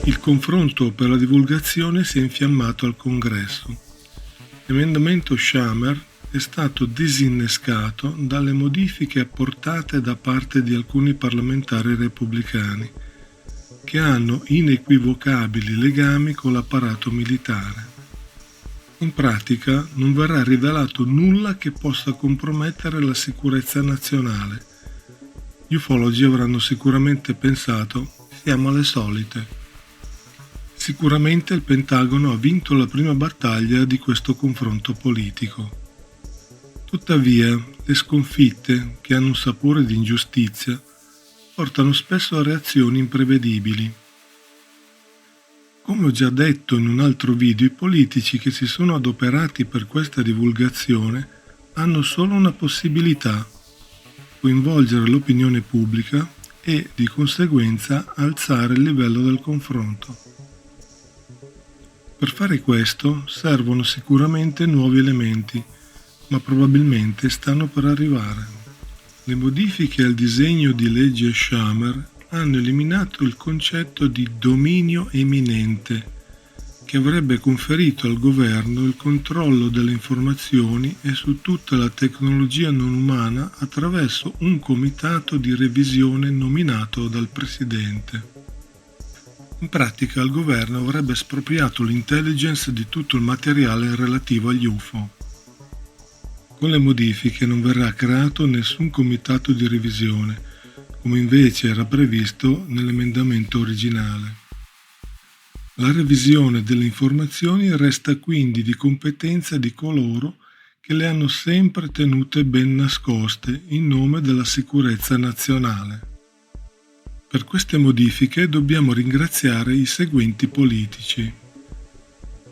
Il confronto per la divulgazione si è infiammato al Congresso. L'emendamento Schumer è stato disinnescato dalle modifiche apportate da parte di alcuni parlamentari repubblicani, che hanno inequivocabili legami con l'apparato militare. In pratica non verrà rivelato nulla che possa compromettere la sicurezza nazionale. Gli ufologi avranno sicuramente pensato: siamo alle solite. Sicuramente il Pentagono ha vinto la prima battaglia di questo confronto politico. Tuttavia, le sconfitte, che hanno un sapore di ingiustizia, portano spesso a reazioni imprevedibili. Come ho già detto in un altro video, i politici che si sono adoperati per questa divulgazione hanno solo una possibilità: coinvolgere l'opinione pubblica e, di conseguenza, alzare il livello del confronto. Per fare questo servono sicuramente nuovi elementi, ma probabilmente stanno per arrivare. Le modifiche al disegno di legge Schumer hanno eliminato il concetto di dominio eminente, che avrebbe conferito al governo il controllo delle informazioni e su tutta la tecnologia non umana attraverso un comitato di revisione nominato dal presidente. In pratica il governo avrebbe espropriato l'intelligence di tutto il materiale relativo agli UFO. Con le modifiche non verrà creato nessun comitato di revisione, come invece era previsto nell'emendamento originale. La revisione delle informazioni resta quindi di competenza di coloro che le hanno sempre tenute ben nascoste in nome della sicurezza nazionale. Per queste modifiche dobbiamo ringraziare i seguenti politici.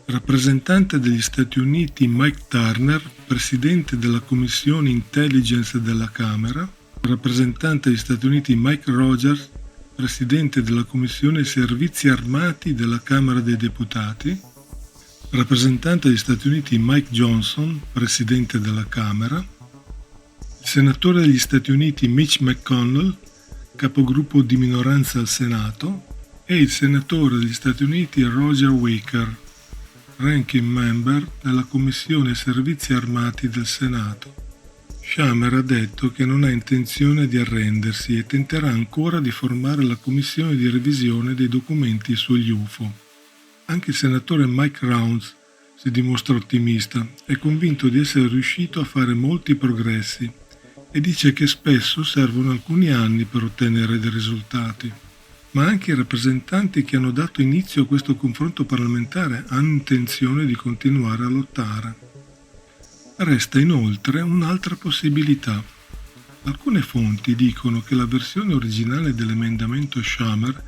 Rappresentante degli Stati Uniti Mike Turner, presidente della Commissione Intelligence della Camera. Rappresentante degli Stati Uniti Mike Rogers, presidente della Commissione Servizi Armati della Camera dei Deputati. Rappresentante degli Stati Uniti Mike Johnson, presidente della Camera. Il senatore degli Stati Uniti Mitch McConnell, capogruppo di minoranza al Senato, e il senatore degli Stati Uniti Roger Wicker, ranking member della Commissione Servizi Armati del Senato. Schumer ha detto che non ha intenzione di arrendersi e tenterà ancora di formare la commissione di revisione dei documenti sugli UFO. Anche il senatore Mike Rounds si dimostra ottimista, è convinto di essere riuscito a fare molti progressi e dice che spesso servono alcuni anni per ottenere dei risultati. Ma anche i rappresentanti che hanno dato inizio a questo confronto parlamentare hanno intenzione di continuare a lottare. Resta inoltre un'altra possibilità. Alcune fonti dicono che la versione originale dell'emendamento Schumer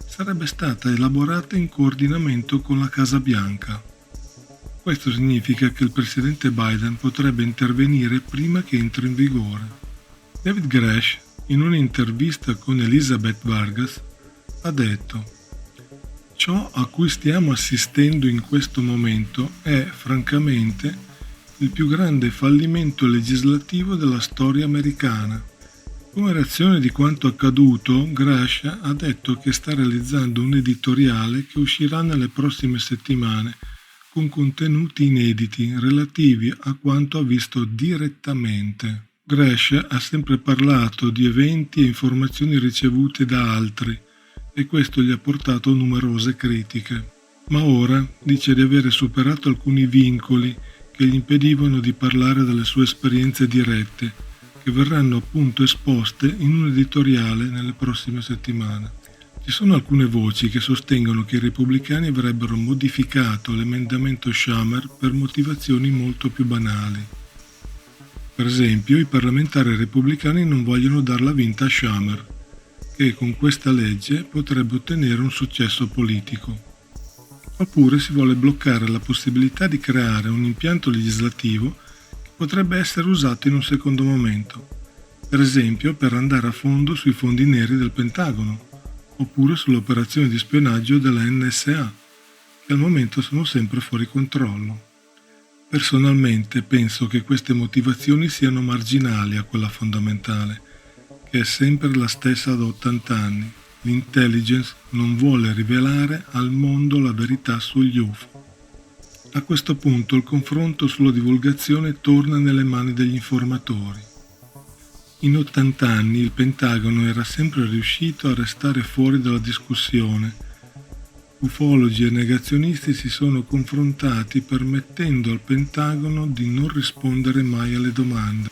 sarebbe stata elaborata in coordinamento con la Casa Bianca. Questo significa che il presidente Biden potrebbe intervenire prima che entri in vigore. David Grush, in un'intervista con Elizabeth Vargas, ha detto: ciò a cui stiamo assistendo in questo momento è, francamente, il più grande fallimento legislativo della storia americana. Come reazione di quanto accaduto, Grush ha detto che sta realizzando un editoriale che uscirà nelle prossime settimane con contenuti inediti relativi a quanto ha visto direttamente. Grush ha sempre parlato di eventi e informazioni ricevute da altri e questo gli ha portato numerose critiche. Ma ora dice di avere superato alcuni vincoli che gli impedivano di parlare delle sue esperienze dirette, che verranno appunto esposte in un editoriale nelle prossime settimane. Ci sono alcune voci che sostengono che i repubblicani avrebbero modificato l'emendamento Schumer per motivazioni molto più banali. Per esempio, i parlamentari repubblicani non vogliono darla vinta a Schumer, che con questa legge potrebbe ottenere un successo politico. Oppure si vuole bloccare la possibilità di creare un impianto legislativo che potrebbe essere usato in un secondo momento, per esempio per andare a fondo sui fondi neri del Pentagono, oppure sulle operazioni di spionaggio della NSA, che al momento sono sempre fuori controllo. Personalmente penso che queste motivazioni siano marginali a quella fondamentale, che è sempre la stessa da 80 anni, l'intelligence non vuole rivelare al mondo la verità sugli UFO. A questo punto il confronto sulla divulgazione torna nelle mani degli informatori. In 80 anni il Pentagono era sempre riuscito a restare fuori dalla discussione. Ufologi e negazionisti si sono confrontati permettendo al Pentagono di non rispondere mai alle domande.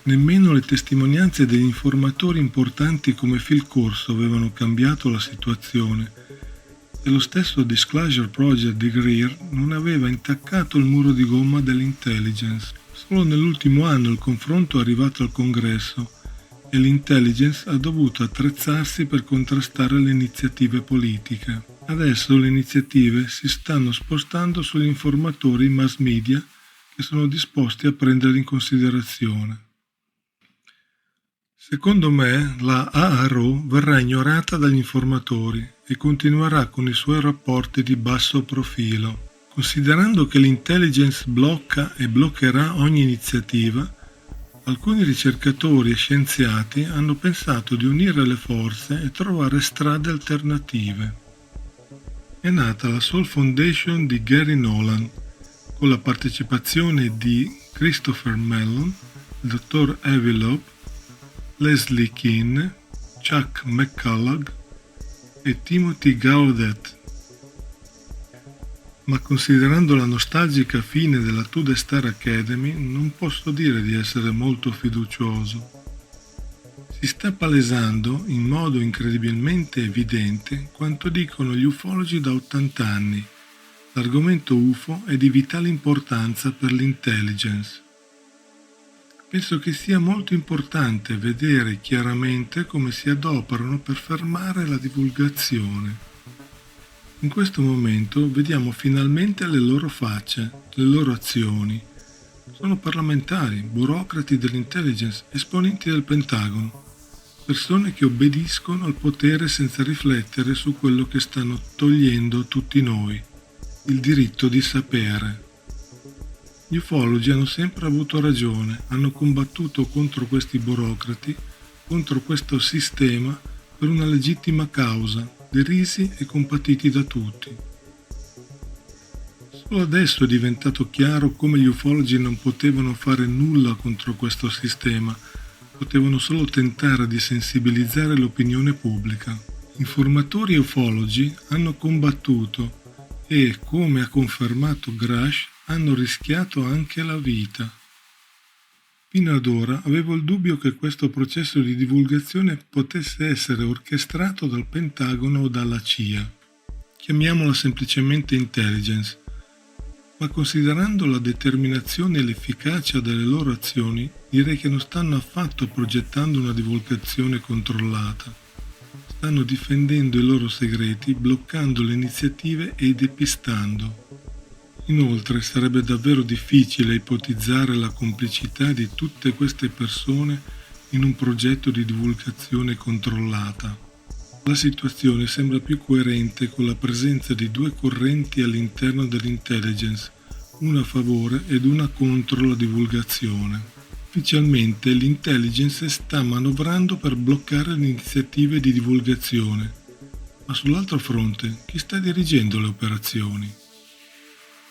Nemmeno le testimonianze degli informatori importanti come Phil Corso avevano cambiato la situazione e lo stesso Disclosure Project di Greer non aveva intaccato il muro di gomma dell'intelligence. Solo nell'ultimo anno il confronto è arrivato al Congresso e l'intelligence ha dovuto attrezzarsi per contrastare le iniziative politiche. Adesso le iniziative si stanno spostando sugli informatori mass media che sono disposti a prenderli in considerazione. Secondo me la ARO verrà ignorata dagli informatori e continuerà con i suoi rapporti di basso profilo. Considerando che l'intelligence blocca e bloccherà ogni iniziativa, alcuni ricercatori e scienziati hanno pensato di unire le forze e trovare strade alternative. È nata la Soul Foundation di Gary Nolan, con la partecipazione di Christopher Mellon, il dottor Avi Loeb, Leslie Kean, Chuck McCullough e Timothy Gaudet. Ma considerando la nostalgica fine della Tudor Star Academy, non posso dire di essere molto fiducioso. Si sta palesando in modo incredibilmente evidente quanto dicono gli ufologi da 80 anni. L'argomento UFO è di vitale importanza per l'intelligence. Penso che sia molto importante vedere chiaramente come si adoperano per fermare la divulgazione. In questo momento vediamo finalmente le loro facce, le loro azioni. Sono parlamentari, burocrati dell'intelligence, esponenti del Pentagono, persone che obbediscono al potere senza riflettere su quello che stanno togliendo a tutti noi, il diritto di sapere. Gli ufologi hanno sempre avuto ragione, hanno combattuto contro questi burocrati, contro questo sistema per una legittima causa, derisi e compatiti da tutti. Solo adesso è diventato chiaro come gli ufologi non potevano fare nulla contro questo sistema, potevano solo tentare di sensibilizzare l'opinione pubblica. Informatori e ufologi hanno combattuto e, come ha confermato Grush, hanno rischiato anche la vita. Fino ad ora avevo il dubbio che questo processo di divulgazione potesse essere orchestrato dal Pentagono o dalla CIA. Chiamiamola semplicemente intelligence, ma considerando la determinazione e l'efficacia delle loro azioni, direi che non stanno affatto progettando una divulgazione controllata. Stanno difendendo i loro segreti, bloccando le iniziative e depistando. Inoltre sarebbe davvero difficile ipotizzare la complicità di tutte queste persone in un progetto di divulgazione controllata. La situazione sembra più coerente con la presenza di due correnti all'interno dell'intelligence, una a favore ed una contro la divulgazione. Ufficialmente l'intelligence sta manovrando per bloccare le iniziative di divulgazione, ma sull'altro fronte chi sta dirigendo le operazioni?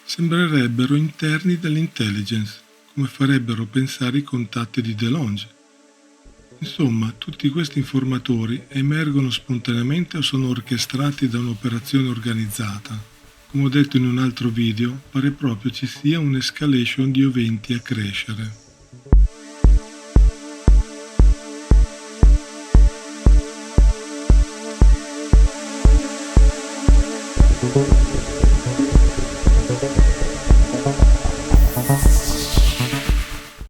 Sembrerebbero interni dell'intelligence, come farebbero pensare i contatti di DeLonge. Insomma, tutti questi informatori emergono spontaneamente o sono orchestrati da un'operazione organizzata. Come ho detto in un altro video, pare proprio ci sia un'escalation di eventi a crescere.